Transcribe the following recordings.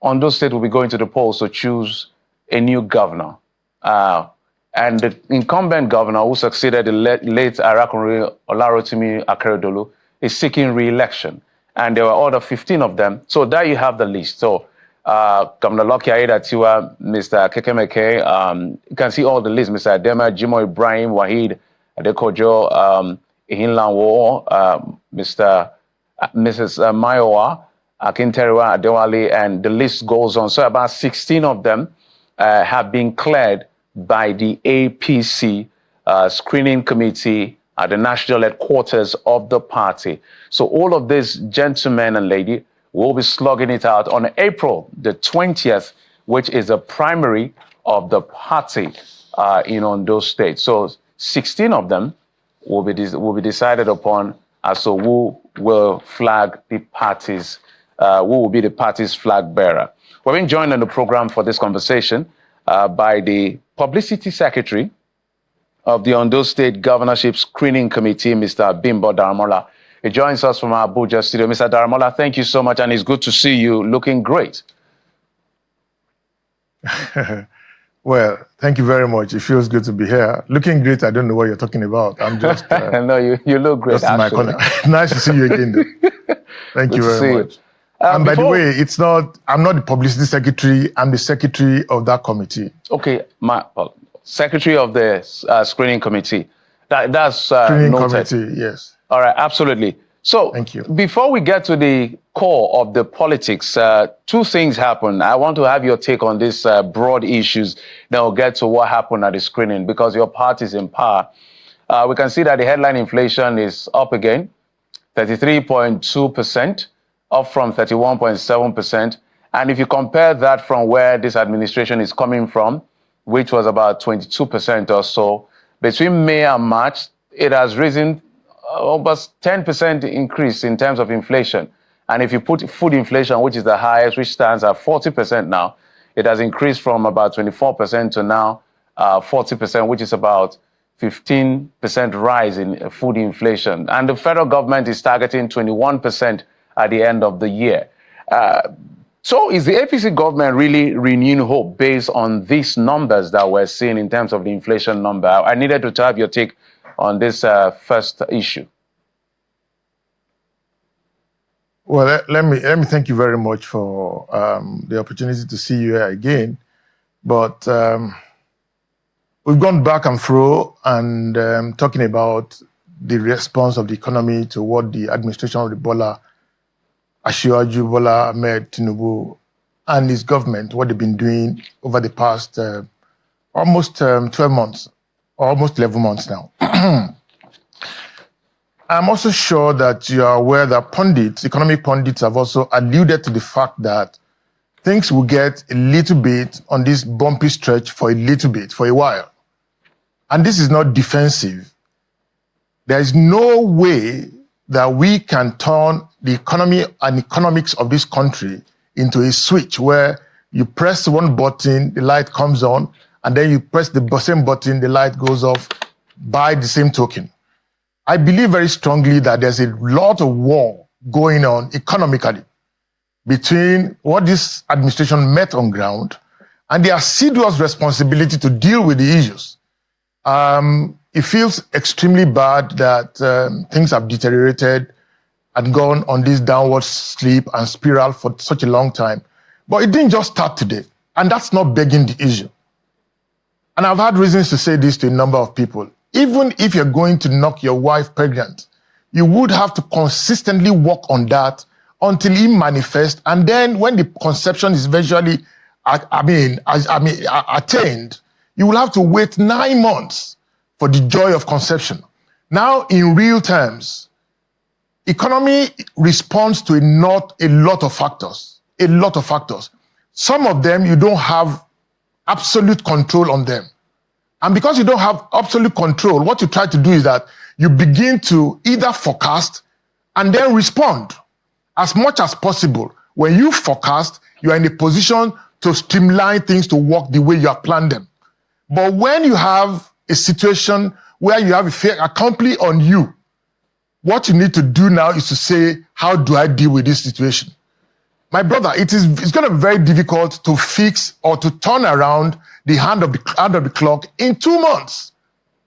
Ondo State will be going to the polls to choose a new governor. And the incumbent governor who succeeded the late Arakunrin Olarotimi Akeredolu is seeking re-election. And there were other 15 of them. So there you have the list. So Governor Lucky Aiyedatiwa, Mr. Kekemeke, you can see all the lists, Mr. Adema, Jimo Ibrahim, Wahid Adekojo, Ihinlanwo, Mrs. Mayowa, Akinteriwa, Adewale, and the list goes on. So about 16 of them have been cleared by the APC screening committee at the national headquarters of the party. So all of these gentlemen and lady will be slugging it out on April the 20th, which is the primary of the party in Ondo State. So 16 of them will be decided upon as to who will flag the party's, who will be the party's flag bearer. We've been joined on the program for this conversation by the Publicity Secretary of the Ondo State Governorship Screening Committee, Mr. Bimbo Daramola. He joins us from our Abuja studio. Mr. Daramola, thank you so much, and it's good to see you looking great. Well, thank you very much. It feels good to be here. Looking great, I don't know what you're talking about. I'm just... no, you look great, just in my corner. Nice to see you again, though. Thank you very much. And by the way, I'm not the publicity secretary. I'm the secretary of that committee. Okay, secretary of the screening committee. That's screening noted. Committee, yes. All right, absolutely. So thank you. Before we get to the core of the politics, two things happen. I want to have your take on these broad issues. Then we'll get to what happened at the screening, because your party is in power. We can see that the headline inflation is up again, 33.2%. Up from 31.7%. And if you compare that from where this administration is coming from, which was about 22% or so, between May and March, it has risen almost 10% increase in terms of inflation. And if you put food inflation, which is the highest, which stands at 40% now, it has increased from about 24% to now 40%, which is about 15% rise in food inflation. And the federal government is targeting 21% at the end of the year. So is the APC government really renewing hope based on these numbers that we're seeing in terms of the inflation number? I needed to have your take on this first issue. Well, let me thank you very much for the opportunity to see you here again. But we've gone back and fro and talking about the response of the economy to what the administration of the Bola Ahmed Tinubu and his government, what they've been doing over the past almost 12 months, almost 11 months now. I'm also sure that you are aware that pundits, economic pundits, have also alluded to the fact that things will get a little bit on this bumpy stretch for a little bit, for a while. And this is not defensive. There is no way that we can turn the economy and economics of this country into a switch where you press one button, the light comes on, and then you press the same button, the light goes off by the same token. I believe very strongly that there's a lot of war going on economically between what this administration met on ground and the assiduous responsibility to deal with the issues. It feels extremely bad that things have deteriorated and gone on this downward slip and spiral for such a long time. But it didn't just start today, and that's not begging the issue. And I've had reasons to say this to a number of people. Even if you're going to knock your wife pregnant, you would have to consistently work on that until it manifests, and then when the conception is eventually attained, you will have to wait 9 months for the joy of conception. Now, in real terms, economy responds to a lot of factors, Some of them, you don't have absolute control on them. And because you don't have absolute control, what you try to do is that you begin to either forecast and then respond as much as possible. When you forecast, you are in a position to streamline things to work the way you have planned them. But when you have a situation where you have a fait accompli on you, what you need to do now is to say, how do I deal with this situation? my brother, it's going to be very difficult to fix or to turn around the hand of the clock in 2 months.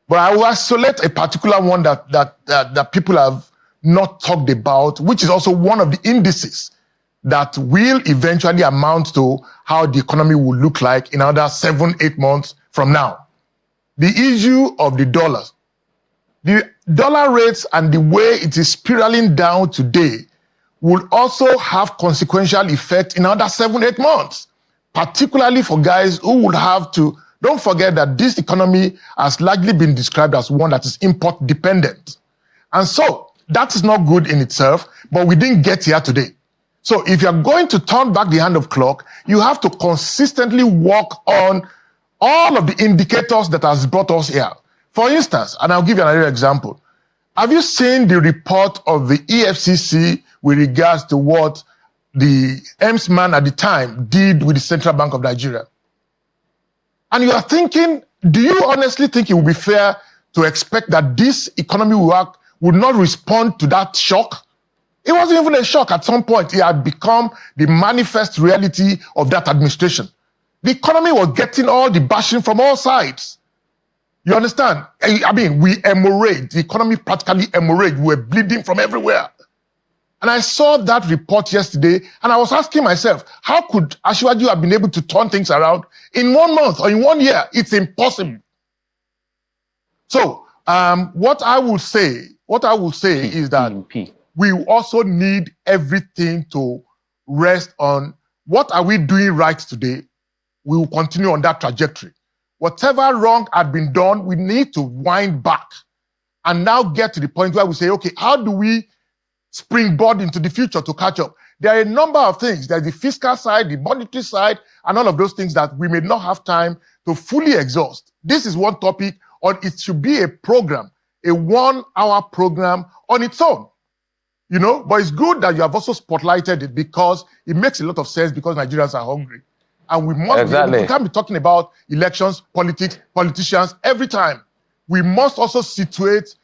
But I will isolate a particular one that people have not talked about, which is also one of the indices that will eventually amount to how the economy will look like in another 7-8 months from now. The issue of the dollar. The dollar rates and the way it is spiraling down today will also have consequential effect in another 7-8 months, particularly for guys who would have to. Don't forget that this economy has largely been described as one that is import dependent. And so that is not good in itself, but we didn't get here today. So if you're going to turn back the hand of clock, you have to consistently work on all of the indicators that has brought us here. For instance, and I'll give you another example. Have you seen the report of the EFCC with regards to what the EMS man at the time did with the Central Bank of Nigeria? And you are thinking, do you honestly think it would be fair to expect that this economy would not respond to that shock? It wasn't even a shock. At some point, it had become the manifest reality of that administration. The economy was getting all the bashing from all sides. You understand? I mean, we hemorrhaged. The economy practically hemorrhaged. We were bleeding from everywhere. And I saw that report yesterday, and I was asking myself, how could Asiwaju have been able to turn things around in 1 month or in 1 year? It's impossible. So, what I will say is that we also need everything to rest on what are we doing right today. We will continue on that trajectory. Whatever wrong had been done, we need to wind back and now get to the point where we say, okay, how do we springboard into the future to catch up? There are a number of things. There's the fiscal side, the monetary side, and all of those things that we may not have time to fully exhaust. This is one topic, or it should be a program, a 1-hour program on its own. You know, but it's good that you have also spotlighted it because it makes a lot of sense because Nigerians are hungry. And we must we can't be talking about elections, politics, politicians every time. We must also situate